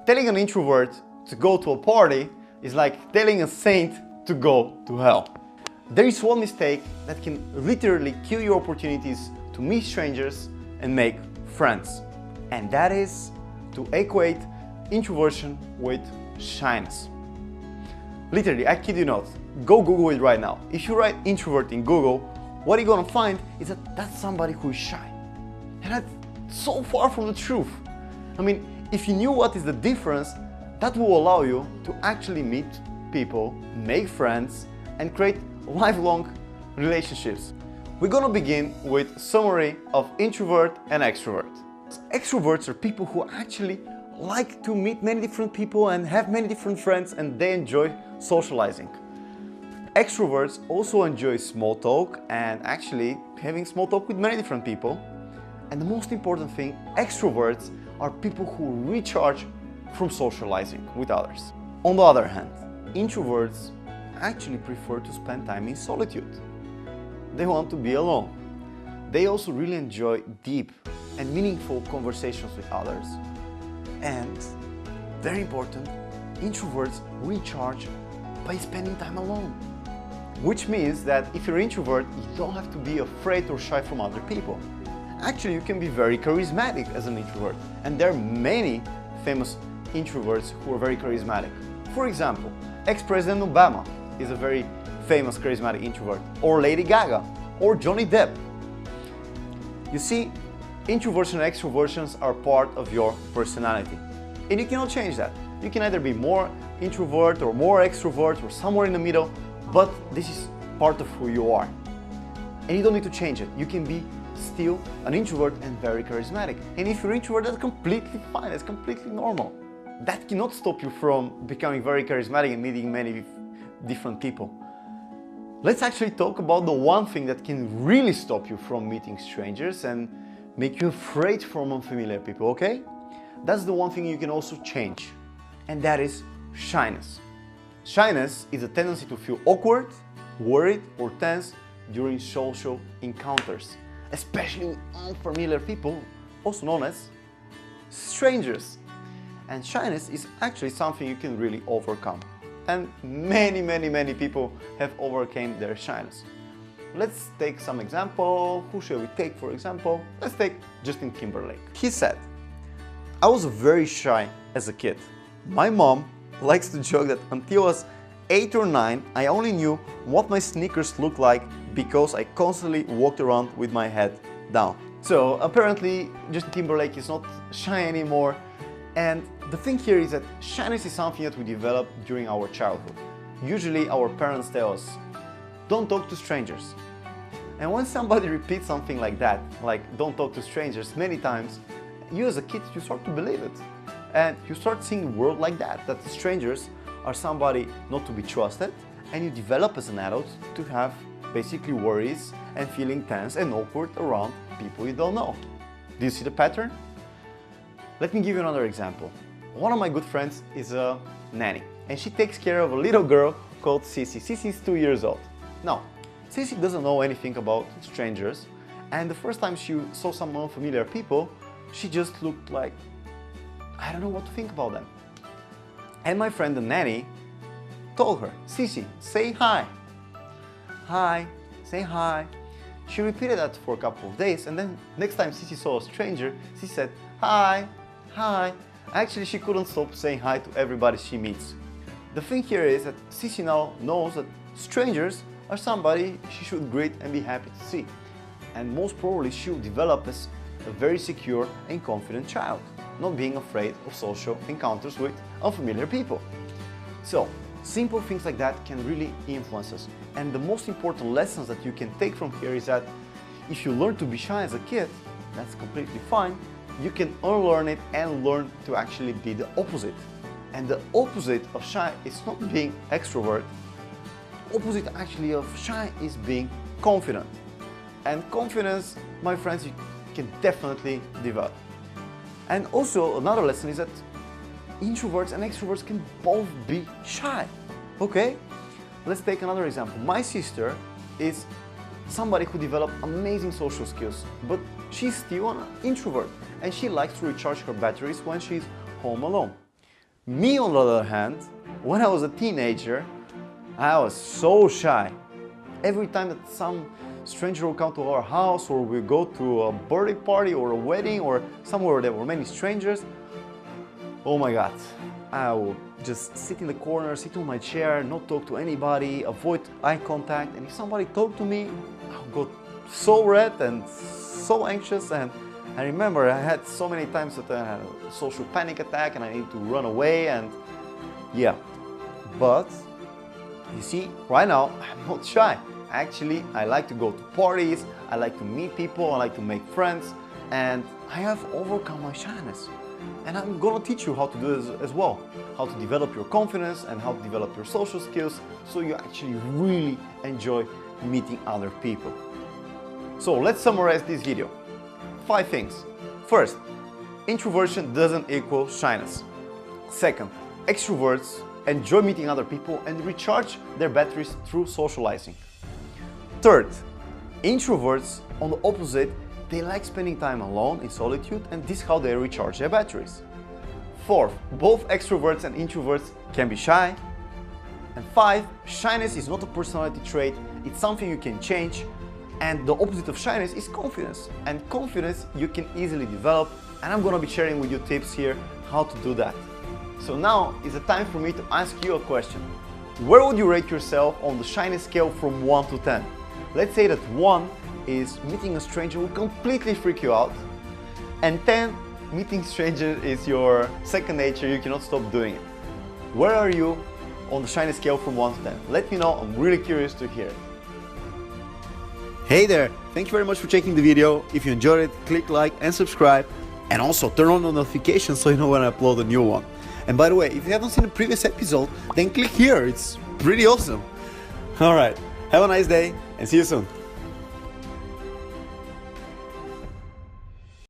Telling an introvert to go to a party is like telling a saint to go to hell. There is one mistake that can literally kill your opportunities to meet strangers and make friends. And that is to equate introversion with shyness. Literally, I kid you not. Go Google it right now. If you write introvert in Google, what you're gonna find is that that's somebody who is shy. And that's so far from the truth. I mean, if you knew what is the difference, that will allow you to actually meet people, make friends, and create lifelong relationships. We're gonna begin with a summary of introvert and extrovert. Extroverts are people who actually like to meet many different people and have many different friends, and they enjoy socializing. Extroverts also enjoy small talk and actually having small talk with many different people. And the most important thing, extroverts are people who recharge from socializing with others. On the other hand, introverts actually prefer to spend time in solitude. They want to be alone. They also really enjoy deep and meaningful conversations with others. And, very important, introverts recharge by spending time alone. Which means that if you're an introvert, you don't have to be afraid or shy from other people. Actually, you can be very charismatic as an introvert. And there are many famous introverts who are very charismatic. For example, ex-President Obama is a very famous charismatic introvert, or Lady Gaga, or Johnny Depp. You see, introversion and extroversions are part of your personality, and you cannot change that. You can either be more introvert or more extrovert or somewhere in the middle, but this is part of who you are. And you don't need to change it. You can be still an introvert and very charismatic. And if you're an introvert, that's completely fine, that's completely normal. That cannot stop you from becoming very charismatic and meeting many different people. Let's actually talk about the one thing that can really stop you from meeting strangers and make you afraid from unfamiliar people, okay? That's the one thing you can also change, and that is shyness. Shyness is a tendency to feel awkward, worried, or tense during social encounters, especially with unfamiliar people, also known as strangers. And shyness is actually something you can really overcome. And many people have overcome their shyness. Let's take some example. Who shall we take, for example? Let's take Justin Timberlake. He said, "I was very shy as a kid. My mom likes to joke that until I was 8 or 9, I only knew what my sneakers looked like because I constantly walked around with my head down." So apparently Justin Timberlake is not shy anymore. And the thing here is that shyness is something that we develop during our childhood. Usually our parents tell us, don't talk to strangers. And when somebody repeats something like that, like don't talk to strangers many times, you as a kid, you start to believe it. And you start seeing the world like that strangers are somebody not to be trusted, and you develop as an adult to have basically worries and feeling tense and awkward around people you don't know. Do you see the pattern? Let me give you another example. One of my good friends is a nanny, and she takes care of a little girl called Sissy. Sissy is 2 years old. Now, Sissy doesn't know anything about strangers, and the first time she saw some unfamiliar people, she just looked like, I don't know what to think about them. And my friend, the nanny, told her, "Sissy, say hi. Hi, say hi." She repeated that for a couple of days, and then next time Sissy saw a stranger, she said, "Hi, hi." Actually, she couldn't stop saying hi to everybody she meets. The thing here is that Sissy now knows that strangers are somebody she should greet and be happy to see. And most probably she will develop as a very secure and confident child, not being afraid of social encounters with unfamiliar people. So, simple things like that can really influence us. And the most important lessons that you can take from here is that if you learn to be shy as a kid, that's completely fine. You can unlearn it and learn to actually be the opposite. And the opposite of shy is not being extrovert. Opposite actually of shy is being confident. And confidence, my friends, you can definitely develop. And also another lesson is that introverts and extroverts can both be shy. Okay? Let's take another example. My sister is somebody who developed amazing social skills, but she's still an introvert and she likes to recharge her batteries when she's home alone. Me, on the other hand, when I was a teenager, I was so shy. Every time that some stranger will come to our house, or we go to a birthday party or a wedding or somewhere where there were many strangers, oh my God, I would just sit in the corner, sit on my chair, not talk to anybody, avoid eye contact, and if somebody talked to me, I would go so red and so anxious. And I remember I had so many times that I had a social panic attack and I needed to run away, and yeah. But you see, right now I'm not shy. Actually, I like to go to parties, I like to meet people, I like to make friends, and I have overcome my shyness. And I'm gonna teach you how to do this as well. How to develop your confidence and how to develop your social skills so you actually really enjoy meeting other people. So let's summarize this video. 5 things. First, introversion doesn't equal shyness. Second, extroverts enjoy meeting other people and recharge their batteries through socializing. Third, introverts, on the opposite, they like spending time alone in solitude, and this is how they recharge their batteries. Fourth, both extroverts and introverts can be shy. And 5, shyness is not a personality trait, it's something you can change, and the opposite of shyness is confidence. And confidence you can easily develop, and I'm gonna be sharing with you tips here how to do that. So now is the time for me to ask you a question. Where would you rate yourself on the shyness scale from 1 to 10? Let's say that 1 is meeting a stranger will completely freak you out, and 10, meeting strangers is your second nature, you cannot stop doing it. Where are you on the shyness scale from 1 to 10? Let me know, I'm really curious to hear it. Hey there, thank you very much for checking the video. If you enjoyed it, click like and subscribe, and also turn on the notifications so you know when I upload a new one. And by the way, if you haven't seen the previous episode, then click here, it's pretty awesome. Alright, have a nice day and see you soon.